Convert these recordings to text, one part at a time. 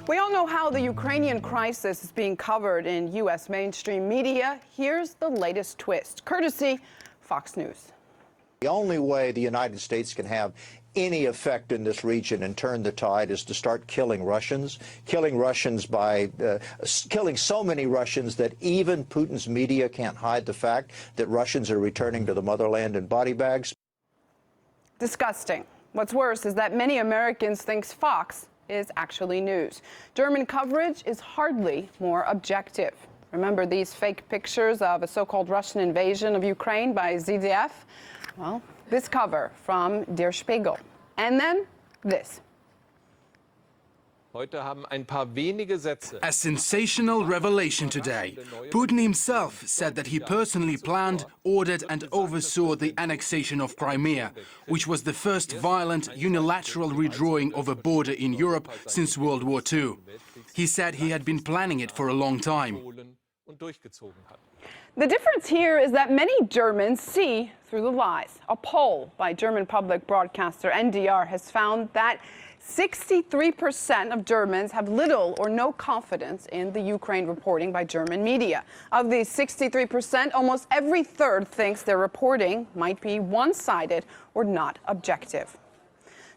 We all know how the Ukrainian crisis is being covered in U.S. mainstream media. Here's the latest twist, courtesy Fox News. The only way the United States can have any effect in this region and turn the tide is to start killing Russians by killing so many Russians that even Putin's media can't hide the fact that Russians are returning to the motherland in body bags. Disgusting. What's worse is that many Americans think Fox is actually news. German coverage is hardly more objective. Remember these fake pictures of a so-called Russian invasion of Ukraine by ZDF? Well, this cover from Der Spiegel. And then this. A sensational revelation today. Putin himself said that he personally planned, ordered and oversaw the annexation of Crimea, which was the first violent unilateral redrawing of a border in Europe since World War II. He said he had been planning it for a long time. The difference here is that many Germans see through the lies. A poll by German public broadcaster NDR has found that 63% of Germans have little or no confidence in the Ukraine reporting by German media. Of these 63%, almost every third thinks their reporting might be one-sided or not objective.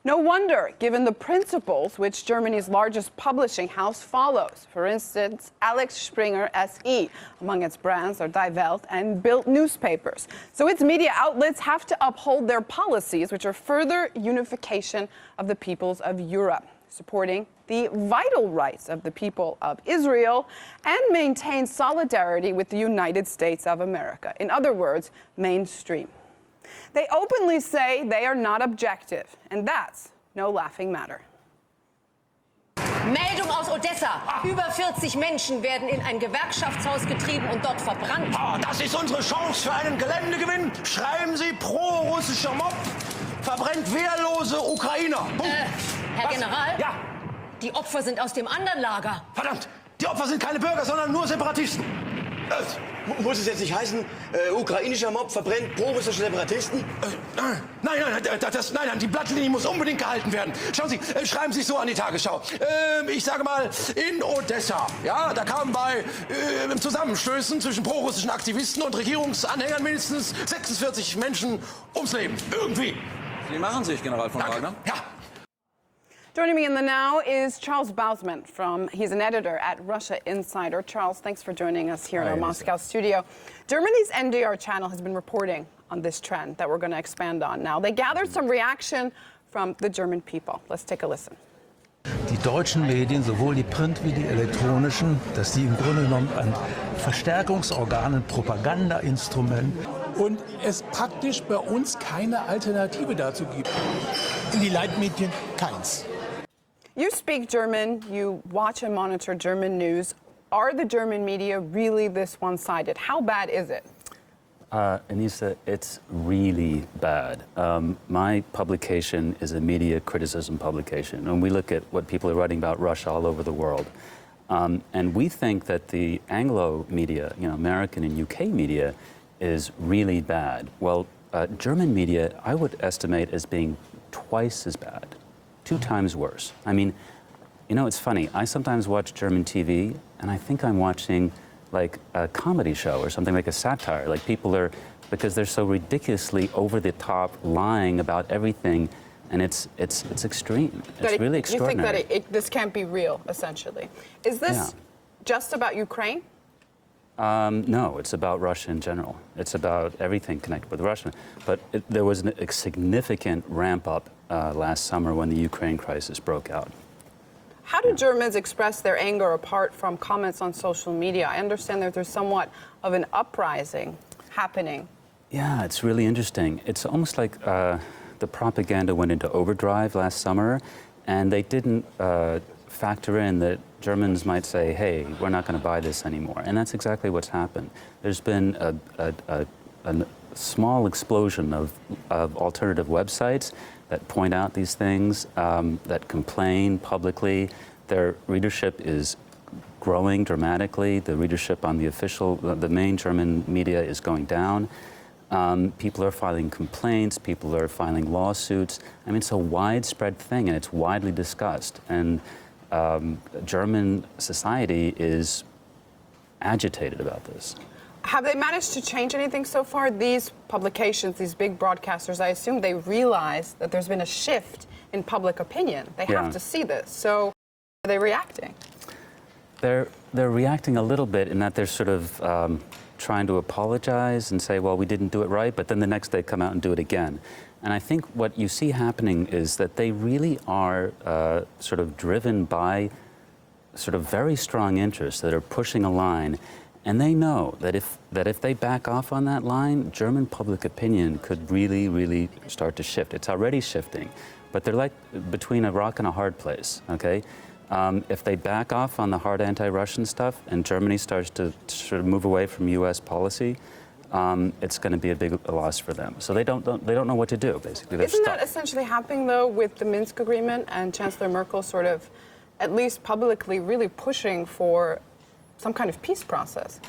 No wonder, given the principles which Germany's largest publishing house follows. For instance, Alex Springer SE, among its brands are Die Welt and Bild newspapers. So its media outlets have to uphold their policies, which are further unification of the peoples of Europe, supporting the vital rights of the people of Israel, and maintain solidarity with the United States of America. In other words, mainstream. They openly say they are not objective, and that's no laughing matter. Meldung aus Odessa. Über 40 Menschen werden in ein Gewerkschaftshaus getrieben und dort verbrannt. Das ist unsere Chance für einen Geländegewinn. Schreiben Sie pro-russischer Mob. Verbrennt wehrlose Ukrainer. Herr General? Ja. Die Opfer sind aus dem anderen Lager. Verdammt, die Opfer sind keine Bürger, sondern nur Separatisten. Muss es jetzt nicht heißen, ukrainischer Mob verbrennt pro-russische Separatisten? Nein, die Blattlinie muss unbedingt gehalten werden. Schauen Sie, schreiben Sie es so an die Tagesschau. Ich sage mal, in Odessa, ja, da kamen bei Zusammenstößen zwischen pro-russischen Aktivisten und Regierungsanhängern mindestens 46 Menschen ums Leben. Irgendwie. Sie machen sich, General von Wagner. Ja. Joining me in the now is Charles Bausman he's an editor at Russia Insider. Charles, thanks for joining us here in our Moscow studio. Germany's NDR channel has been reporting on this trend that we're going to expand on now. They gathered some reaction from the German people. Let's take a listen. Die deutschen Medien, sowohl die Print- wie die elektronischen, dass sie im Grunde genommen ein Verstärkungsorgan, ein Propagandainstrument. Und es praktisch bei uns keine Alternative dazu gibt. In die Leitmedien keins. You speak German, you watch and monitor German news. Are the German media really this one-sided? How bad is it? Anissa, it's really bad. My publication is a media criticism publication, and we look at what people are writing about Russia all over the world. And we think that the Anglo media, American and UK media, is really bad. Well, German media, I would estimate as being twice as bad, 2 times worse. I mean, it's funny. I sometimes watch German TV, and I think I'm watching like a comedy show or something, like a satire. Like people are, because they're so ridiculously over the top, lying about everything, and it's extreme. It's really extraordinary. You think that this can't be real, essentially. Is this just about Ukraine? No, it's about Russia in general. It's about everything connected with Russia. But there was a significant ramp up last summer when the Ukraine crisis broke out. How do Germans express their anger apart from comments on social media? I understand that there's somewhat of an uprising happening. Yeah, it's really interesting. It's almost like the propaganda went into overdrive last summer, and they didn't factor in that Germans might say, hey, we're not going to buy this anymore. And that's exactly what's happened. There's been a small explosion of alternative websites that point out these things, that complain publicly. Their readership is growing dramatically. The readership on the main German media is going down. People are filing complaints, people are filing lawsuits. I mean, it's a widespread thing, and it's widely discussed. And German society is agitated about this. Have they managed to change anything so far? These publications, these big broadcasters, I assume they realize that there's been a shift in public opinion. They have to see this. So are they reacting? They're reacting a little bit in that they're sort of trying to apologize and say, well, we didn't do it right, but then the next day come out and do it again. And I think what you see happening is that they really are sort of driven by sort of very strong interests that are pushing a line. And they know that if they back off on that line, German public opinion could really, really start to shift. It's already shifting, but they're like between a rock and a hard place, okay? If they back off on the hard anti-Russian stuff and Germany starts to sort of move away from U.S. policy, it's going to be a big loss for them. So they don't know what to do, basically. They're Isn't stuck. that essentially happening, though, with the Minsk agreement and Chancellor Merkel sort of, at least publicly, really pushing for some kind of peace process?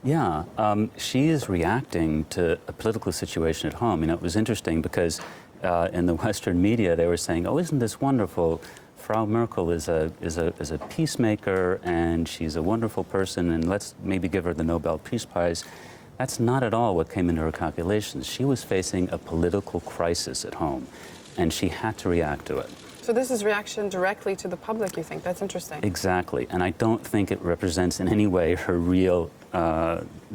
Yeah, she is reacting to a political situation at home. You know, it was interesting because in the Western media they were saying, "Oh, isn't this wonderful? Frau Merkel is a peacemaker, and she's a wonderful person, and let's maybe give her the Nobel Peace Prize." That's not at all what came into her calculations. She was facing a political crisis at home, and she had to react to it. So this is reaction directly to the public, you think? That's interesting. Exactly, and I don't think it represents in any way her real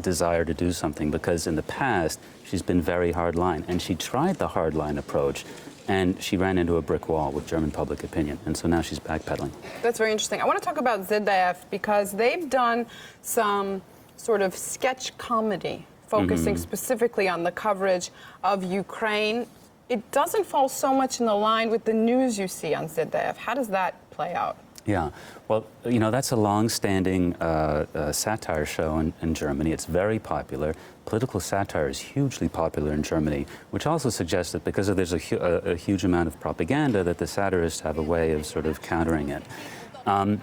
desire to do something, because in the past she's been very hardline, and she tried the hardline approach, and she ran into a brick wall with German public opinion, and so now she's backpedaling. That's very interesting. I want to talk about ZDF because they've done some sort of sketch comedy focusing specifically on the coverage of Ukraine. It doesn't fall so much in the line with the news you see on ZDF. How does that play out? Yeah, well, you know, that's a long-standing satire show in Germany. It's very popular. Political satire is hugely popular in Germany, which also suggests that because there's a huge amount of propaganda, that the satirists have a way of sort of countering it. And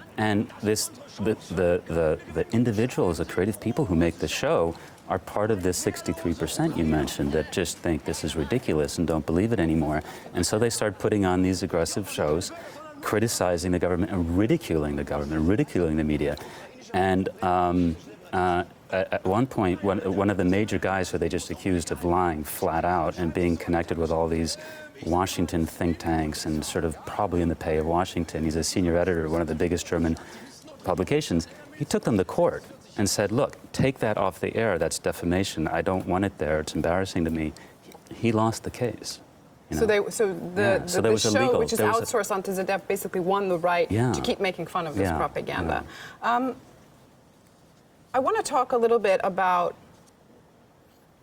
the individuals, the creative people who make the show, are part of this 63% you mentioned that just think this is ridiculous and don't believe it anymore. And so they start putting on these aggressive shows, criticizing the government and ridiculing the government, ridiculing the media. And at one point, one of the major guys who they just accused of lying flat out and being connected with all these Washington think tanks and sort of probably in the pay of Washington, he's a senior editor of one of the biggest German publications, he took them to court and said, look, take that off the air, that's defamation, I don't want it there, it's embarrassing to me. He lost the case. You know? So the show, which is outsourced onto ZDF, basically won the right to keep making fun of this propaganda. I want to talk a little bit about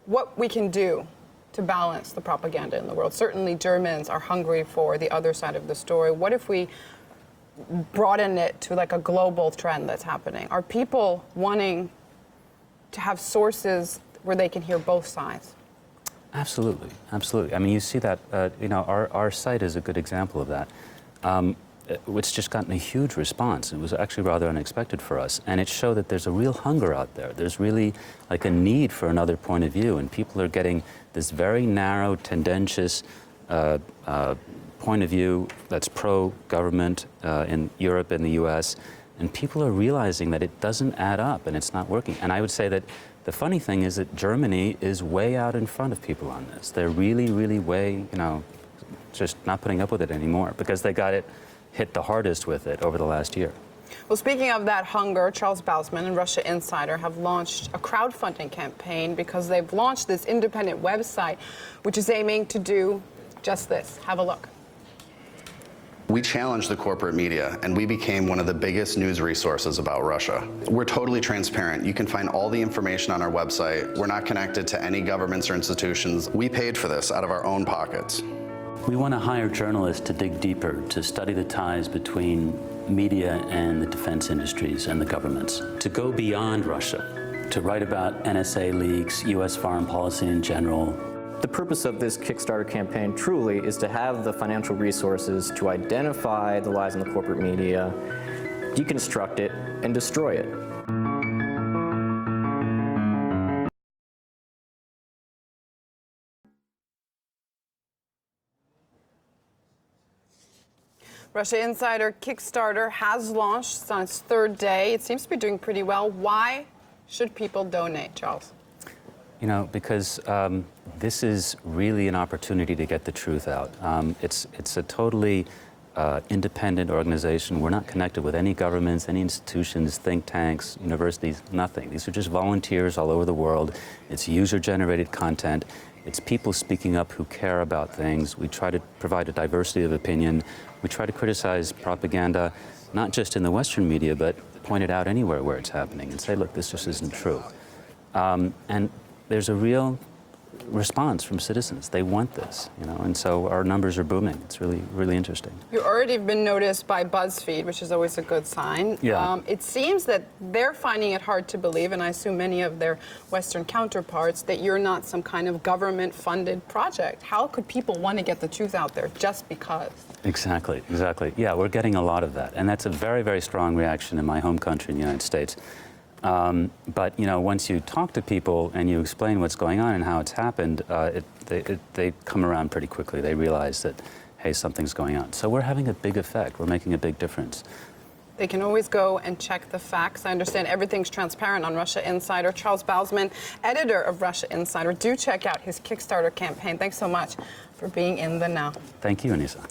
what we can do to balance the propaganda in the world. Certainly Germans are hungry for the other side of the story. What if we broaden it to like a global trend that's happening? Are people wanting to have sources where they can hear both sides? Absolutely, absolutely. I mean, you see that, you know, our site is a good example of that. It's just gotten a huge response. It was actually rather unexpected for us. And it showed that there's a real hunger out there. There's really like a need for another point of view. And people are getting this very narrow, tendentious point of view that's pro-government in Europe and the US. And people are realizing that it doesn't add up and it's not working. And I would say that the funny thing is that Germany is way out in front of people on this. They're really, really way, you know, just not putting up with it anymore because they got it hit the hardest with it over the last year. Well, speaking of that hunger, Charles Bausman and Russia Insider have launched a crowdfunding campaign because they've launched this independent website, which is aiming to do just this. Have a look. We challenged the corporate media, and we became one of the biggest news resources about Russia. We're totally transparent. You can find all the information on our website. We're not connected to any governments or institutions. We paid for this out of our own pockets. We want to hire journalists to dig deeper, to study the ties between media and the defense industries and the governments, to go beyond Russia, to write about NSA leaks, U.S. foreign policy in general. The purpose of this Kickstarter campaign truly is to have the financial resources to identify the lies in the corporate media, deconstruct it, and destroy it. Russia Insider Kickstarter has launched. It's on its third day. It seems to be doing pretty well. Why should people donate, Charles? You know, because this is really an opportunity to get the truth out. It's a totally independent organization. We're not connected with any governments, any institutions, think tanks, universities, nothing. These are just volunteers all over the world. It's user-generated content. It's people speaking up who care about things. We try to provide a diversity of opinion. We try to criticize propaganda, not just in the Western media, but point it out anywhere where it's happening and say, look, this just isn't true. And there's a real response from citizens. They want this, you know, and so our numbers are booming. It's really, really interesting. You already have been noticed by BuzzFeed, which is always a good sign. Yeah. It seems that they're finding it hard to believe, and I assume many of their Western counterparts, that you're not some kind of government-funded project. How could people want to get the truth out there just because? Exactly, exactly. Yeah, we're getting a lot of that, and that's a very, very strong reaction in my home country, in the United States. But, you know, once you talk to people and you explain what's going on and how it's happened, they come around pretty quickly. They realize that, hey, something's going on. So we're having a big effect. We're making a big difference. They can always go and check the facts. I understand everything's transparent on Russia Insider. Charles Bausman, editor of Russia Insider. Do check out his Kickstarter campaign. Thanks so much for being in the know. Thank you, Anissa.